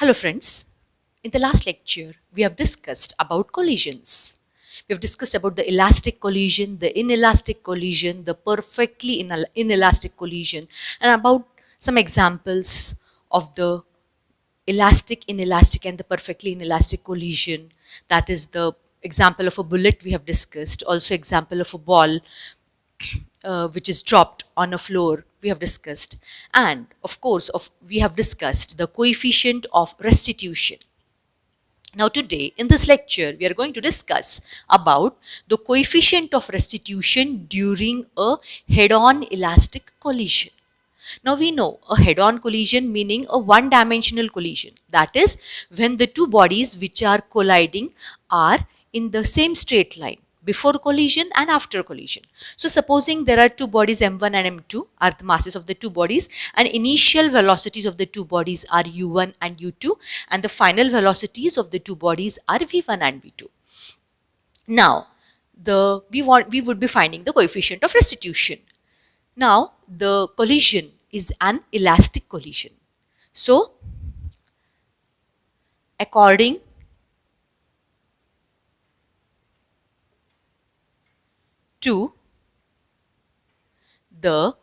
Hello friends, in the last lecture we have discussed about collisions. We have discussed about the elastic collision, the inelastic collision, the perfectly inelastic collision, and about some examples of the elastic, inelastic and the perfectly inelastic collision. That is the example of a bullet we have discussed, also example of a ball which is dropped on a floor we have discussed, and of course we have discussed the coefficient of restitution. Now today in this lecture we are going to discuss about the coefficient of restitution during a head-on elastic collision. Now we know a head-on collision meaning a one-dimensional collision, that is when the two bodies which are colliding are in the same straight line before collision and after collision. So supposing there are two bodies m1 and m2 are the masses of the two bodies, and initial velocities of the two bodies are u1 and u2, and the final velocities of the two bodies are v1 and v2. Now we would be finding the coefficient of restitution. Now the collision is an elastic collision. So according to the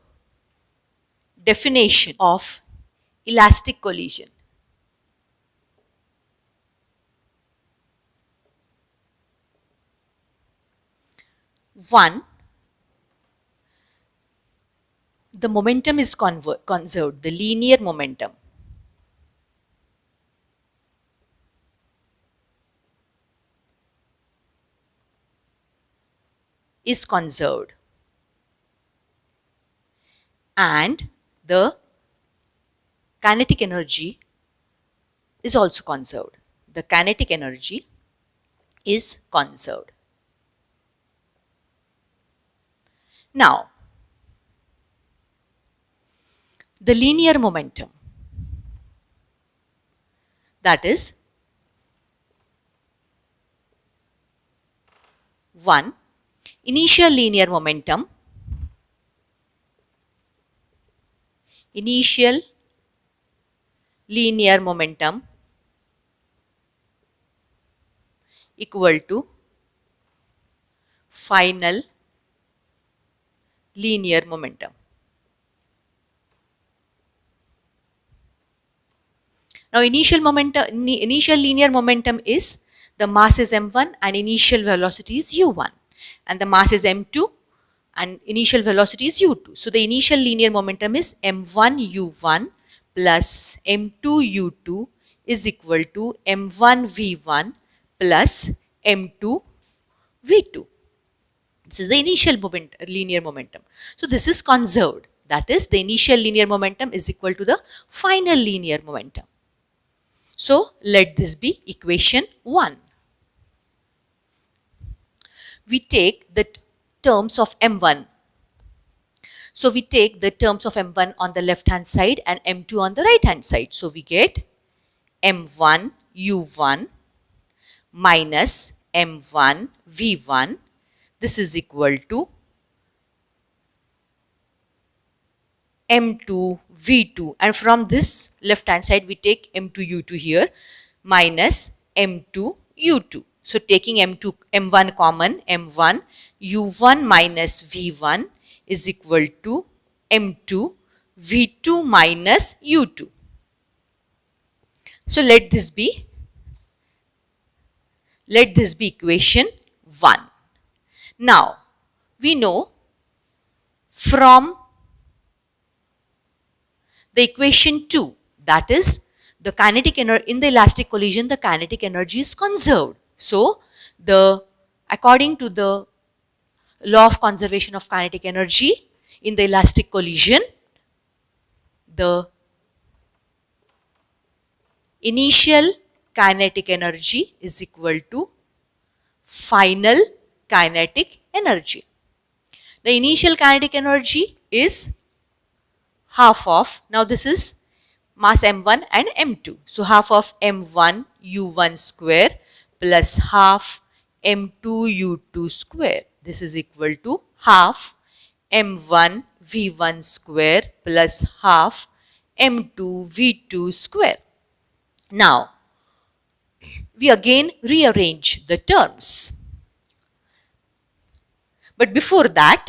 definition of elastic collision, one, the momentum is conserved, the linear momentum is conserved, and the kinetic energy is also conserved. The kinetic energy is conserved. Now, the linear momentum, that is one, initial linear momentum equal to final linear momentum. Now initial linear momentum is the mass is m1 and initial velocity is u1, and the mass is m2 and initial velocity is u2. So the initial linear momentum is m1 u1 plus m2 u2 is equal to m1 v1 plus m2 v2. This is the initial linear momentum. So this is conserved. That is, the initial linear momentum is equal to the final linear momentum. So let this be equation 1. We take the terms of m1. So we take the terms of m1 on the left hand side and m2 on the right hand side. So we get m1 u1 minus m1 v1. This is equal to m2 v2, and from this left hand side we take m2 u2 here minus m2 u2. So taking m1 common, m1 u1 minus v1 is equal to m2 v2 minus u2. So let this be equation 1. Now we know from the equation 2, that is the kinetic energy in the elastic collision, the kinetic energy is conserved. So according to the law of conservation of kinetic energy in the elastic collision, the initial kinetic energy is equal to final kinetic energy. The initial kinetic energy is half of, now this is mass m1 and m2. So half of m1 u1 square plus half m2 u2 square. This is equal to half m1 v1 square plus half m2 v2 square. Now, we again rearrange the terms. But before that,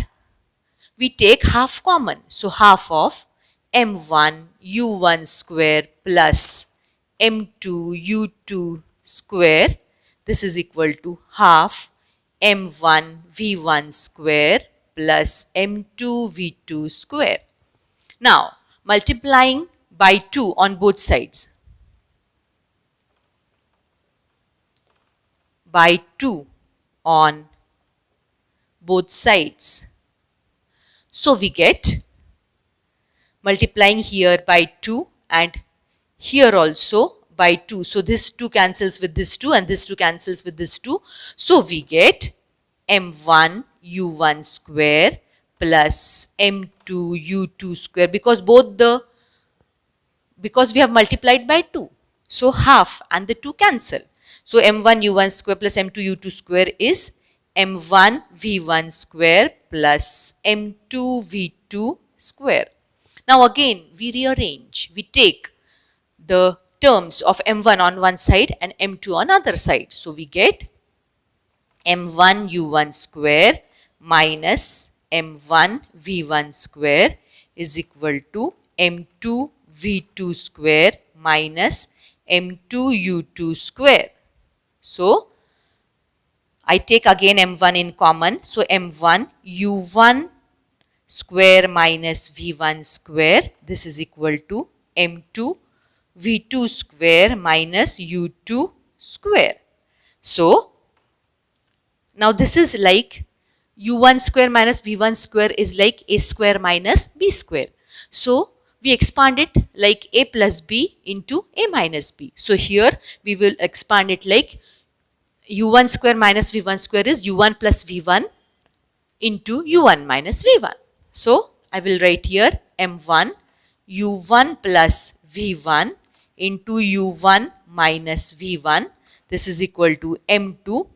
we take half common. So, half of m1 u1 square plus m2 u2 square. This is equal to half m1 v1 square plus m2 v2 square. Now, multiplying by 2 on both sides. By 2 on both sides. So, we get multiplying here by 2 and here also by 2. So, this 2 cancels with this 2 and this 2 cancels with this 2. So, we get m1 u1 square plus m2 u2 square because we have multiplied by 2. So, half and the 2 cancel. So, m1 u1 square plus m2 u2 square is m1 v1 square plus m2 v2 square. Now, again we rearrange. We take the terms of m1 on one side and m2 on other side. So, we get m1 u1 square minus m1 v1 square is equal to m2 v2 square minus m2 u2 square. So, I take again m1 in common. So, m1 u1 square minus v1 square, this is equal to m2 v2 square minus u2 square. So, now this is like u1 square minus v1 square is like a square minus b square. So, we expand it like a plus b into a minus b. So, here we will expand it like u1 square minus v1 square is u1 plus v1 into u1 minus v1. So, I will write here m1 u1 plus v1 into u1 minus v1. This is equal to m2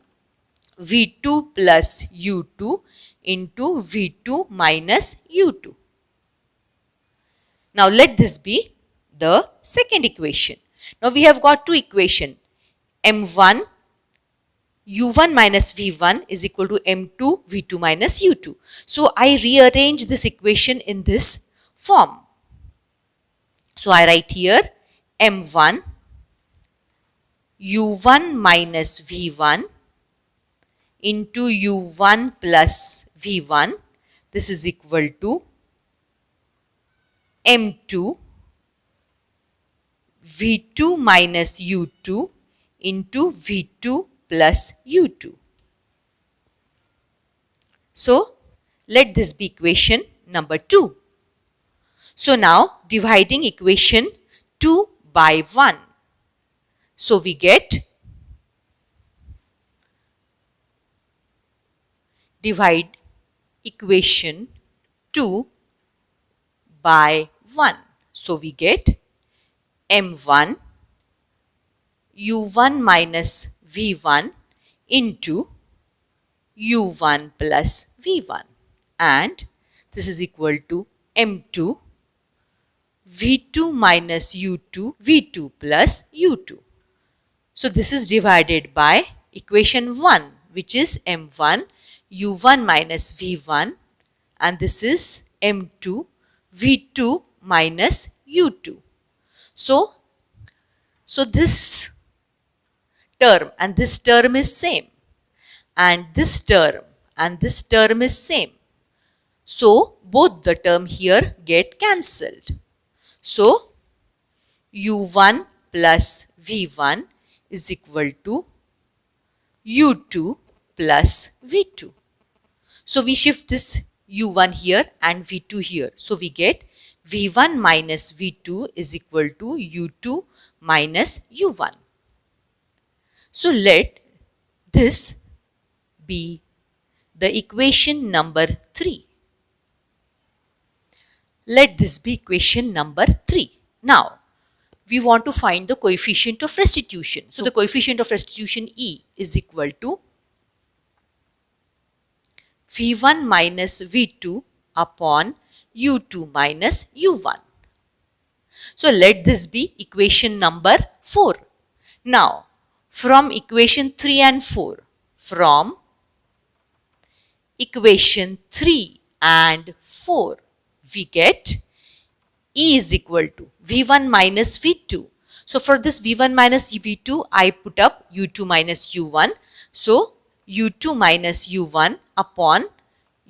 v2 plus u2 into v2 minus u2. Now, let this be the second equation. Now, we have got two equations. m1 u1 minus v1 is equal to m2 v2 minus u2. So, I rearrange this equation in this form. So, I write here m1 u1 minus v1 into u1 plus v1. This is equal to m2 v2 minus u2 into v2 plus u2. So, let this be equation number 2. So, now dividing equation 2 by 1. So, we get divide equation 2 by 1. So, we get m1 u1 minus v1 into u1 plus v1 and this is equal to m2 v2 minus u2 v2 plus u2. So, this is divided by equation 1 which is m1 u1 minus v1 and this is m2 v2 minus u2. So this term and this term is same and this term and this term is same. So, both the term here get cancelled. So, u1 plus v1 is equal to u2 plus v2. So, we shift this u1 here and v2 here. So, we get v1 minus v2 is equal to u2 minus u1. So, let this be the equation number 3. Let this be equation number 3. Now, we want to find the coefficient of restitution. So, the coefficient of restitution E is equal to v1 minus v2 upon u2 minus u1. So, let this be equation number 4. Now, from equation 3 and 4, from equation 3 and 4, we get E is equal to V1 minus V2. So for this V1 minus V2, I put up U2 minus U1. So U2 minus U1 upon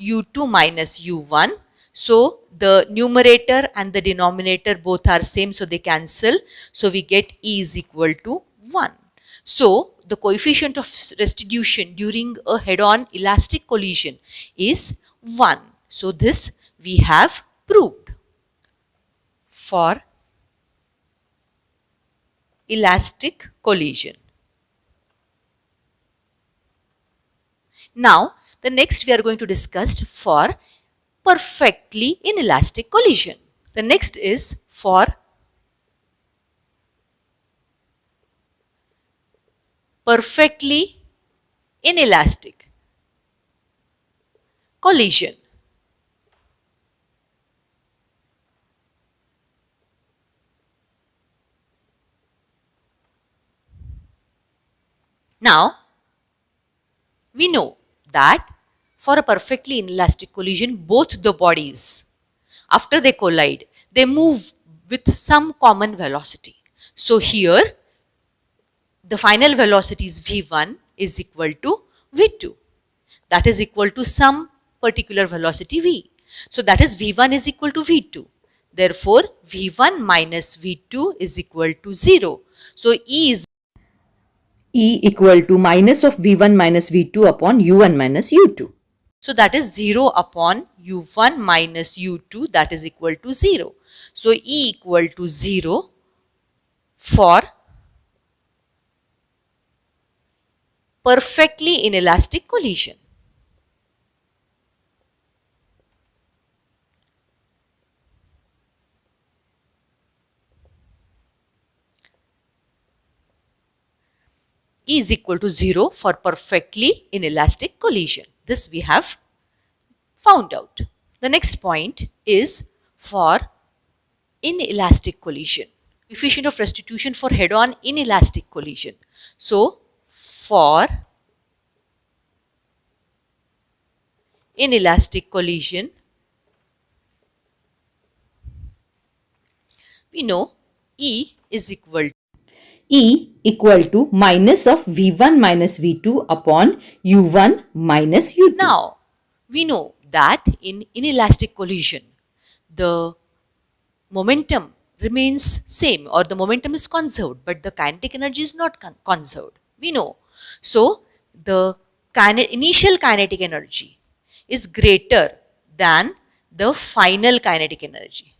U2 minus U1. So the numerator and the denominator both are same, so they cancel. So we get E is equal to 1. So the coefficient of restitution during a head-on elastic collision is 1. So this we have proved. For elastic collision. Now, the next we are going to discuss for perfectly inelastic collision. The next is for perfectly inelastic collision. Now, we know that for a perfectly inelastic collision, both the bodies, after they collide, they move with some common velocity. So here, the final velocity is V1 is equal to V2. That is equal to some particular velocity V. So that is V1 is equal to V2. Therefore, V1 minus V2 is equal to 0. So E is E equal to minus of V1 minus V2 upon U1 minus U2. So that is 0 upon U1 minus U2, that is equal to 0. So E equal to 0 for perfectly inelastic collision. E is equal to 0 for perfectly inelastic collision. This we have found out. The next point is for inelastic collision. Coefficient of restitution for head-on inelastic collision. So, for inelastic collision, we know E is equal to minus of V1 minus V2 upon U1 minus U2. Now, we know that in inelastic collision, the momentum remains same or the momentum is conserved, but the kinetic energy is not conserved. We know. So, the initial kinetic energy is greater than the final kinetic energy.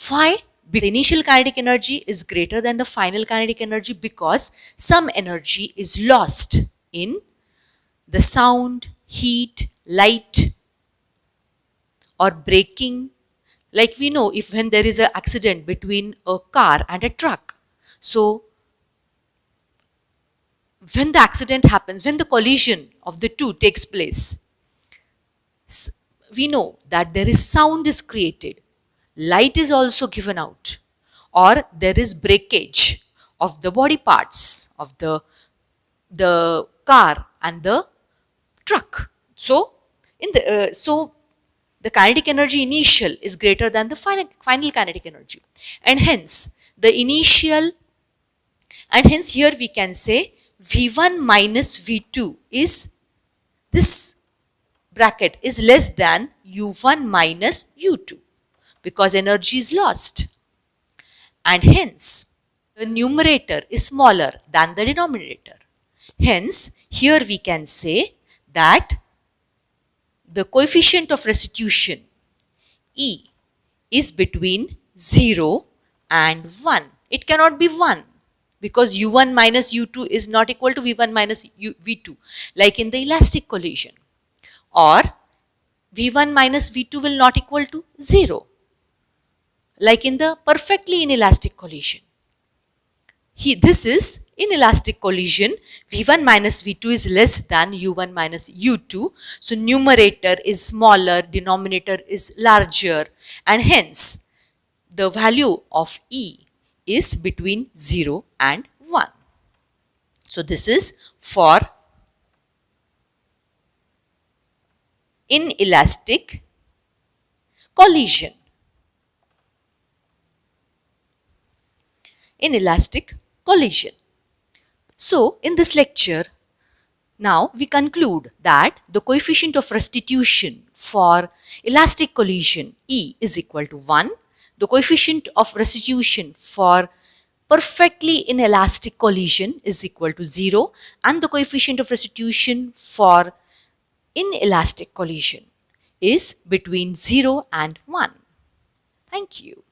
Why? The initial kinetic energy is greater than the final kinetic energy because some energy is lost in the sound, heat, light or braking. Like we know if when there is an accident between a car and a truck. So, when the accident happens, when the collision of the two takes place, we know that there is sound is created, light is also given out, or there is breakage of the body parts of the car and the truck. So, the kinetic energy initial is greater than the final kinetic energy, and hence the initial, and hence here we can say V1 minus V2 is this bracket is less than U1 minus U2 because energy is lost, and hence the numerator is smaller than the denominator. Hence here we can say that the coefficient of restitution E is between 0 and 1. It cannot be 1 because U1 minus U2 is not equal to V1 minus V2 like in the elastic collision, or V1 minus V2 will not equal to 0 like in the perfectly inelastic collision. This is inelastic collision, V1 minus V2 is less than U1 minus U2. So, numerator is smaller, denominator is larger, and hence the value of E is between 0 and 1. So this is for inelastic collision. Inelastic collision. So in this lecture, now we conclude that the coefficient of restitution for elastic collision E is equal to 1. The coefficient of restitution for perfectly inelastic collision is equal to 0, and the coefficient of restitution for inelastic collision is between 0 and 1. Thank you.